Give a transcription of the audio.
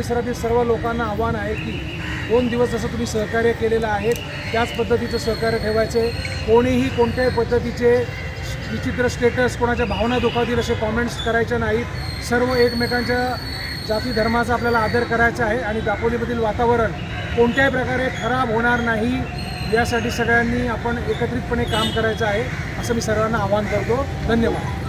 परिसरातील सर्व लोकांना आव्हान आहे की 2 दिवस जसं तुम्ही सहकार्य केलेलं आहे त्याच पद्धतीचं सहकार्य ठेवायचे। कोणीही कोणत्याही पद्धतीचे विचित्र स्टेटस, कोणाच्या भावना दुखावतील असे कॉमेंट्स करायचे नाहीत। सर्व एकमेकांच्या जाती धर्माचा आपल्याला आदर करायचा आहे आणि दापोलीमधील वातावरण कोणत्याही प्रकारे खराब होणार नाही यासाठी सगळ्यांनी आपण एकत्रितपणे काम करायचं आहे असं मी सर्वांना आवाहन करतो। धन्यवाद।